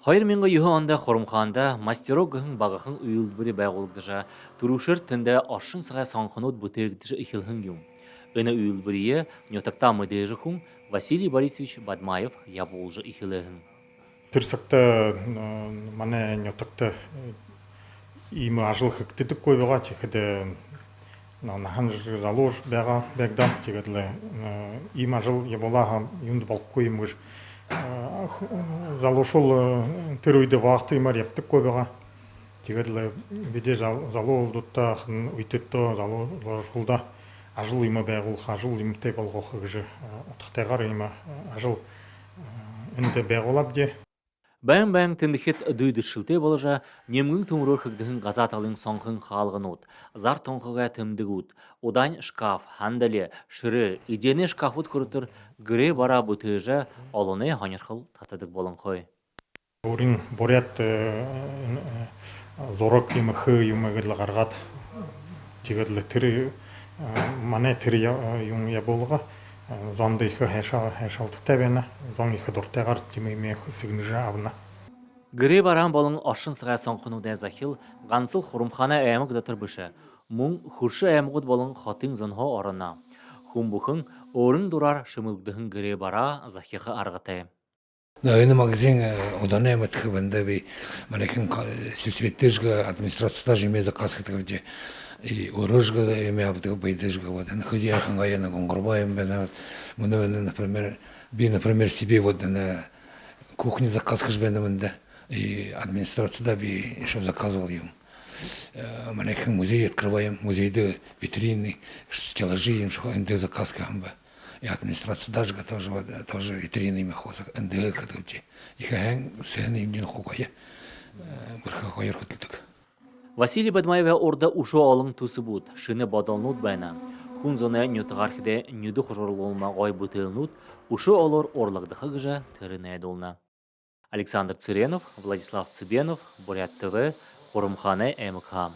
2009 онда Хурамхаанда мастерогын багахан уйлбары байгуулагдажа түрүүшэр тэндэ оршин цагай сонгохнууд бүтээгдэж эхэлхэн юм. Энэ уйлбарие нютагта мэдээжхэн Василий Борисович Бадмаев явуулж эхэлхэн. Тэр сагта манай нютагта ийм ажил хийгддэггүй байгаа. Тэгэхэд нахан залуур байгаа бэгдам тэгээд ийм ажил явуулаа юунд болохгүй юм гэж залуушул тэр үед вахт юмар явдаггүй байгаа. Тэгээд бид залуулуудтай үедэдөө залуушулда ажил юм байгуулах, ажил юмтай болгох гэж утгатайгаар юм ажил энд байгуулав дээ. Байн тэндэхэд дүйдэршилтэй болжа нэмгэн төмрөөр хэгдэхэн газаа талын сонхон хаалганууд, зар тонхогаа тэмдэгүүд, удайн шкаф, хандали, ширээ, идене шкафууд хүртэр гэрээ бараа бүтээжа олоны хонирхал татадаг болонхой. Өөрийн бурят зураг юм хөө юм гэл гаргаад тэгээд тэр манай тэр юм ябуулга зонд их хайшаалттай байна. Зон их дуртайгаар жимээ сигнэж авна. Гэрээ бараан болон оршин цагай сонгохнуудаа захил ганцл Хурамхааны аймаг дотор биш. Мөн хөршин аймагуд болон хотын зонхоо орно. Хүн бүхэн өөрөн дураар шимэлгдэхэн гэрээ бараа захих аргатай. Энэ магазин уданы аймагт бэндэви манайхан сэлсвэтэжгэ администрацияда жимээ заказ гэдэг и орожга имя авдаг байдажга вот на ходяхан гаяна гонгорбаем бена например себе вот на кухне заказ хожбенда и администрацияда би еще заказывал им манайхан музей открываем музейде витрины стеллажи что инде заказ камба и администрацияда тоже витрины мехоза инде кадуки их хэн сен имнин хогая бирха хоер хөтөлдөг. Василий Бадмаев орда ушо олон төсөбүүд шинэ бодолнууд байна. Хүн зоны нютгархде нюдө хожорлуулма гой бүтээлнүүд ушо олор орлагдахы гэж тэрнэдулна. Александр Цыренов, Владислав Цыбенов, Бурят ТВ, Хурамхааны МК.